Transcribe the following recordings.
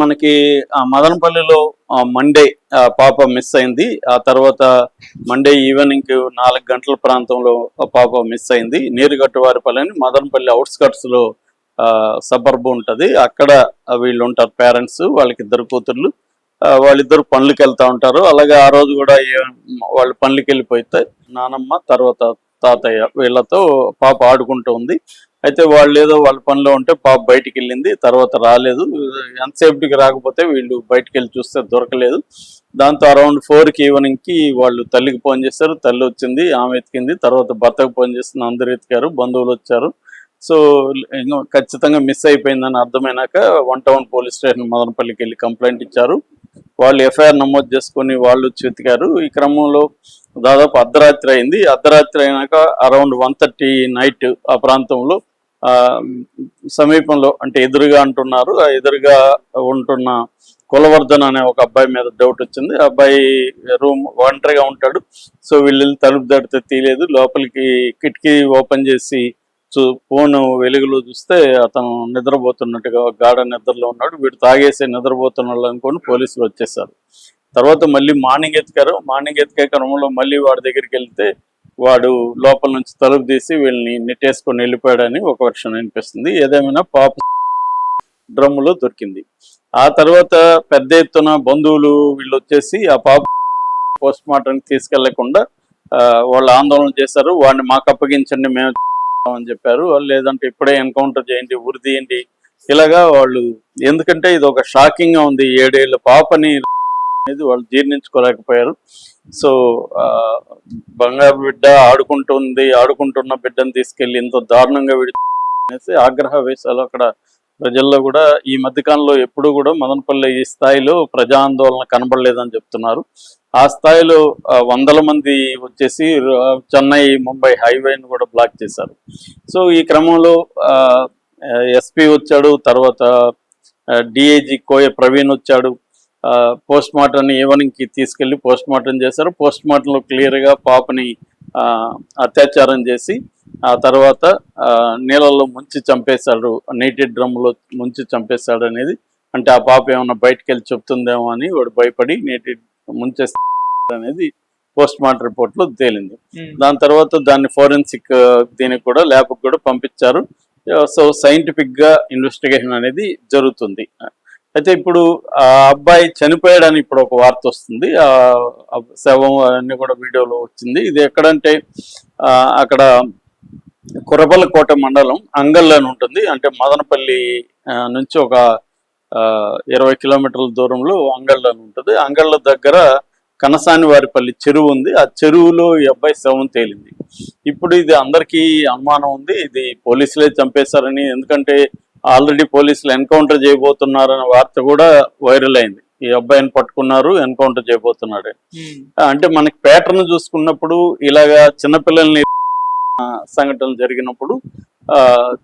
మనకి మదనపల్లిలో మండే పాప మిస్ అయింది. ఆ తర్వాత మండే ఈవినింగ్ 4 గంటల ప్రాంతంలో పాప మిస్ అయింది. నీరుగట్టువారిపల్లి అని మదనపల్లి అవుట్స్కట్స్ లో సబర్బ్ ఉంటది. అక్కడ వీళ్ళు ఉంటారు పేరెంట్స్, వాళ్ళకి 2 కూతుర్లు. వాళ్ళిద్దరు పనులకి వెళ్తా ఉంటారు. అలాగే ఆ రోజు కూడా వాళ్ళు పనులకి వెళ్ళిపోతే నానమ్మ తర్వాత తాతయ్య వీళ్ళతో పాప ఆడుకుంటూ ఉంది. అయితే వాళ్ళు ఏదో వాళ్ళ పనిలో ఉంటే పాప బయటికి వెళ్ళింది, తర్వాత రాలేదు. ఎంతసేపటికి రాకపోతే వీళ్ళు బయటికి వెళ్ళి చూస్తే దొరకలేదు. దాంతో అరౌండ్ 4కి ఈవినింగ్కి వాళ్ళు తల్లికి ఫోన్ చేశారు. తల్లి వచ్చింది, ఆమె ఎతికింది. తర్వాత భర్తకు ఫోన్ చేస్తుంది, అందరూ ఎతికారు, బంధువులు వచ్చారు. సో ఖచ్చితంగా మిస్ అయిపోయిందని అర్థమైనాక 1 టౌన్ పోలీస్ స్టేషన్ మదనపల్లికి వెళ్ళి కంప్లైంట్ ఇచ్చారు. వాళ్ళు ఎఫ్ఐఆర్ నమోదు చేసుకొని వాళ్ళు వెతికారు. ఈ క్రమంలో దాదాపు అర్ధరాత్రి అయింది. అర్ధరాత్రి అయినాక అరౌండ్ 1:30 నైట్ ఆ ప్రాంతంలో సమీపంలో అంటే ఎదురుగా అంటున్నారు, ఆ ఎదురుగా ఉంటున్న కులవర్ధన్ అనే ఒక అబ్బాయి మీద డౌట్ వచ్చింది. ఆ అబ్బాయి రూమ్ ఒంటరిగా ఉంటాడు. సో వీళ్ళు తలుపు తడితే తీయలేదు. లోపలికి కిటికీ ఓపెన్ చేసి ఫోన్ వెలుగులో చూస్తే అతను నిద్రపోతున్నట్టుగా గాఢ నిద్రలో ఉన్నాడు. వీడు తాగేసి నిద్రపోతున్నాడు అనుకోని పోలీసులు వచ్చేసారు. తర్వాత మళ్ళీ మార్నింగ్ ఎతికారు. మార్నింగ్ ఎతికే క్రమంలో మళ్ళీ వాడి దగ్గరికి వెళ్తే వాడు లోపల నుంచి తలుపు తీసి వీళ్ళని నెట్టేసుకొని వెళ్ళిపోయాడని ఒక వర్షన్ అనిపిస్తుంది. ఏదేమైనా పాప డ్రమ్ములో దొరికింది. ఆ తర్వాత పెద్ద ఎత్తున బంధువులు వీళ్ళు వచ్చేసి ఆ పాప పోస్ట్ మార్టంకి తీసుకెళ్లకుండా వాళ్ళు ఆందోళన చేశారు. వాడిని మాకు అప్పగించండి, మేము అని చెప్పారు. లేదంటే ఇప్పుడే ఎన్కౌంటర్ చేయండి, ఉరి తీయండి, ఇలాగా వాళ్ళు. ఎందుకంటే ఇది ఒక షాకింగ్ గా ఉంది. 7 ఏళ్ల పాపని అనేది వాళ్ళు జీర్ణించుకోలేకపోయారు. సో బంగారు బిడ్డ ఆడుకుంటున్న బిడ్డను తీసుకెళ్లి ఇంత దారుణంగా అనేసి ఆగ్రహవేశాలు అక్కడ ప్రజల్లో కూడా ఈ మధ్యకాలంలో ఎప్పుడు కూడా మదనపల్లి ఈ స్థాయిలో ప్రజా ఆందోళన కనబడలేదని చెప్తున్నారు. ఆ స్థాయిలో వందల మంది వచ్చేసి చెన్నై ముంబై హైవేను కూడా బ్లాక్ చేశారు. సో ఈ క్రమంలో ఎస్పీ వచ్చాడు, తర్వాత డిఐజీ కోయ ప్రవీణ్ వచ్చాడు. పోస్ట్ మార్టంని ఈవినింగ్కి తీసుకెళ్లి పోస్ట్ మార్టం చేశారు. పోస్ట్ మార్టంలో క్లియర్గా పాపని అత్యాచారం చేసి ఆ తర్వాత నీళ్ళల్లో ముంచి చంపేశాడు, నీటి డ్రమ్లో ముంచి చంపేశాడు అనేది. అంటే ఆ పాప ఏమన్నా బయటకు వెళ్ళి చెప్తుందేమో అని వాడు భయపడి నీటి ముంచేస్తాడు అనేది పోస్ట్ మార్టం రిపోర్ట్లో తేలింది. దాని తర్వాత దాన్ని ఫోరెన్సిక్ దీనికి కూడా ల్యాబ్కి కూడా పంపించారు. సో సైంటిఫిక్ గా ఇన్వెస్టిగేషన్ అనేది జరుగుతుంది. అయితే ఇప్పుడు ఆ అబ్బాయి చనిపోయాడని ఇప్పుడు ఒక వార్త వస్తుంది. ఆ శవం అన్ని కూడా వీడియోలో వచ్చింది. ఇది ఎక్కడంటే అక్కడ కురబలకోట మండలం అంగల్ అని ఉంటుంది. అంటే మదనపల్లి నుంచి ఒక 20 కిలోమీటర్ల దూరంలో అంగళ్ళ అని ఉంటుంది. అంగళ్ళ దగ్గర కనసానివారిపల్లి చెరువు ఉంది. ఆ చెరువులో ఈ అబ్బాయి శవం తేలింది. ఇప్పుడు ఇది అందరికీ అనుమానం ఉంది, ఇది పోలీసులే చంపేశారని. ఎందుకంటే ఆల్రెడీ పోలీసులు ఎన్కౌంటర్ చేయబోతున్నారనే వార్త కూడా వైరల్ అయింది. ఈ అబ్బాయిని పట్టుకున్నారు, ఎన్కౌంటర్ చేయబోతున్నాడు. అంటే మనకి ప్యాటర్న్ చూసుకున్నప్పుడు ఇలాగా చిన్నపిల్లల్ని సంఘటనలు జరిగినప్పుడు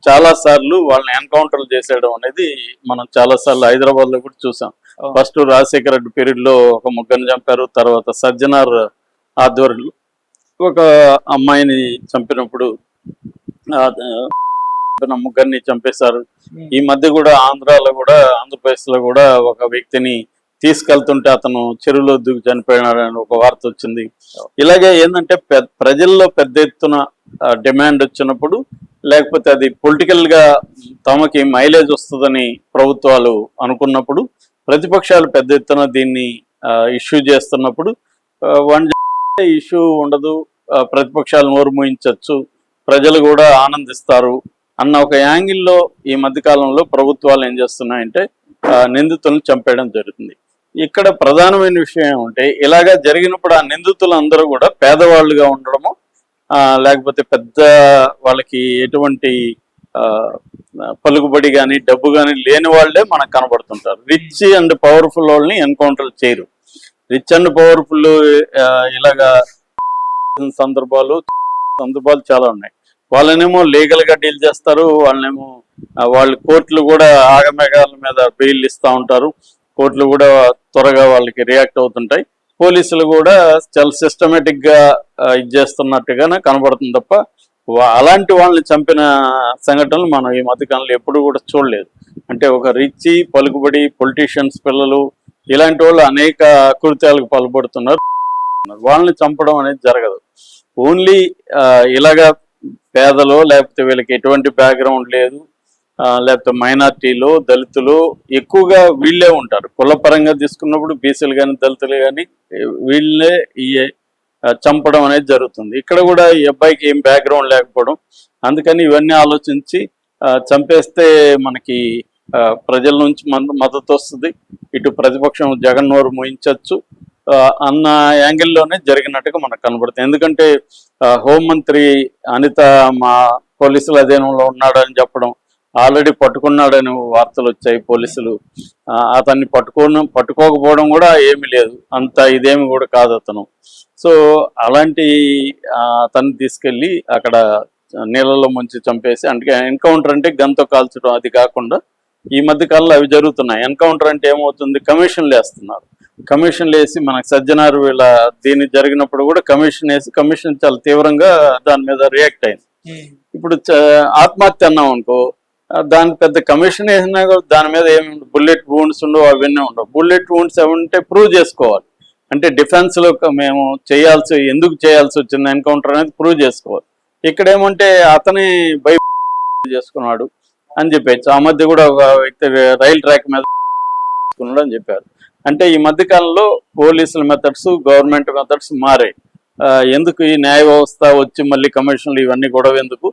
చాలా సార్లు వాళ్ళని ఎన్కౌంటర్లు చేసేయడం అనేది మనం చాలా సార్లు హైదరాబాద్ లో కూడా చూసాం. ఫస్ట్ రాజశేఖర రెడ్డి పీరియడ్ లో ఒక ముగ్గురిని చంపారు. తర్వాత సజ్జనార్ ఆధ్వర్యంలో ఒక అమ్మాయిని చంపినప్పుడు ముగ్గురిని చంపేశారు. ఈ మధ్య కూడా ఆంధ్రప్రదేశ్ లో కూడా ఒక వ్యక్తిని తీసుకెళ్తుంటే అతను చెరువులో దూకి చనిపోయినాడని ఒక వార్త వచ్చింది. ఇలాగే ఏంటంటే ప్రజల్లో పెద్ద ఎత్తున డిమాండ్ వచ్చినప్పుడు, లేకపోతే అది పొలిటికల్ గా తమకి మైలేజ్ వస్తుందని ప్రభుత్వాలు అనుకున్నప్పుడు, ప్రతిపక్షాలు పెద్ద ఎత్తున దీన్ని ఇష్యూ చేస్తున్నప్పుడు వన్ ఇష్యూ ఉండదు, ప్రతిపక్షాలు నోరు మూయించవచ్చు, ప్రజలు కూడా ఆనందిస్తారు అన్న ఒక యాంగిల్లో ఈ మధ్యకాలంలో ప్రభుత్వాలు ఏం చేస్తున్నాయంటే నిందితులను చంపేయడం జరుగుతుంది. ఇక్కడ ప్రధానమైన విషయం ఏమంటే, ఇలాగా జరిగినప్పుడు ఆ నిందితులు అందరూ కూడా పేదవాళ్ళుగా ఉండడము, లేకపోతే పెద్ద వాళ్ళకి ఎటువంటి పలుకుబడి కానీ డబ్బు కానీ లేని వాళ్ళే మనకు కనబడుతుంటారు. రిచ్ అండ్ పవర్ఫుల్ వాళ్ళని ఎన్కౌంటర్ చేయరు. రిచ్ అండ్ పవర్ఫుల్ ఇలాగా సందర్భాలు చాలా ఉన్నాయి. వాళ్ళనేమో లీగల్ గా డీల్ చేస్తారు, వాళ్ళు కోర్టులు కూడా ఆగమేఘాల మీద బెయిల్ ఇస్తూ ఉంటారు. కోర్టులు కూడా త్వరగా వాళ్ళకి రియాక్ట్ అవుతుంటాయి. పోలీసులు కూడా చాలా సిస్టమేటిక్ గా ఇది చేస్తున్నట్టుగానే కనబడుతుంది తప్ప అలాంటి వాళ్ళని చంపిన సంఘటనలు మనం ఈ మధ్యకాలంలో ఎప్పుడు కూడా చూడలేదు. అంటే ఒక రిచ్ పలుకుబడి పొలిటీషియన్స్ పిల్లలు ఇలాంటి వాళ్ళు అనేక కృత్యాలకు పాల్పడుతున్నారు. వాళ్ళని చంపడం అనేది జరగదు. ఓన్లీ ఇలాగా పేదలు, లేకపోతే వీళ్ళకి ఎటువంటి బ్యాక్గ్రౌండ్ లేదు, లేకపోతే మైనార్టీలు, దళితులు ఎక్కువగా వీళ్ళే ఉంటారు. కులపరంగా తీసుకున్నప్పుడు బీసీలు కానీ దళితులు కానీ వీళ్ళే ఈ చంపడం అనేది జరుగుతుంది. ఇక్కడ కూడా ఈ అబ్బాయికి ఏం బ్యాక్గ్రౌండ్ లేకపోవడం, అందుకని ఇవన్నీ ఆలోచించి చంపేస్తే మనకి ప్రజల నుంచి మద్దతు వస్తుంది, ఇటు ప్రతిపక్షం జగన్ నోరు మోయించవచ్చు అన్న యాంగిల్లోనే జరిగినట్టుగా మనకు కనబడుతుంది. ఎందుకంటే హోంమంత్రి అనిత మా పోలీసుల అధీనంలో ఉన్నాడని చెప్పడం, ఆల్రెడీ పట్టుకున్నాడని వార్తలు వచ్చాయి పోలీసులు. అతన్ని పట్టుకోకపోవడం కూడా ఏమీ లేదు, అంత ఇదేమి కూడా కాదు అతను. సో అలాంటి అతన్ని తీసుకెళ్ళి అక్కడ నీళ్ళలో ముంచి చంపేసి, అంటే ఎన్కౌంటర్ అంటే గన్తో కాల్చడం అది కాకుండా ఈ మధ్య కాలంలో అవి జరుగుతున్నాయి. ఎన్కౌంటర్ అంటే ఏమవుతుంది, కమిషన్లు వేస్తున్నారు. కమిషన్లు వేసి మనకు సజ్జనారు వీళ్ళ దీన్ని జరిగినప్పుడు కూడా కమిషన్ చాలా తీవ్రంగా దాని మీద రియాక్ట్ అయింది. ఇప్పుడు ఆత్మహత్య అన్నాం అనుకో, దానికి పెద్ద కమిషన్ వేసినా దాని మీద ఏమి బుల్లెట్ వూండ్స్ ఉండవు, అవన్నీ ఉండవు. బుల్లెట్ వూండ్స్ అవి ఉంటే ప్రూవ్ చేసుకోవాలి. అంటే డిఫెన్స్లో మేము ఎందుకు చేయాల్సి వచ్చింది ఎన్కౌంటర్ అనేది ప్రూవ్ చేసుకోవాలి. ఇక్కడ ఏమంటే అతని చేసుకున్నాడు అని చెప్పచ్చు. ఆ మధ్య కూడా ఒక వ్యక్తి రైల్ ట్రాక్ మీద చేసుకున్నాడు అని చెప్పారు. అంటే ఈ మధ్య కాలంలో పోలీసుల మెథడ్స్, గవర్నమెంట్ మెథడ్స్ మారాయి. ఎందుకు ఈ న్యాయ వ్యవస్థ వచ్చి మళ్ళీ కమిషన్లు ఇవన్నీ గొడవ ఎందుకు?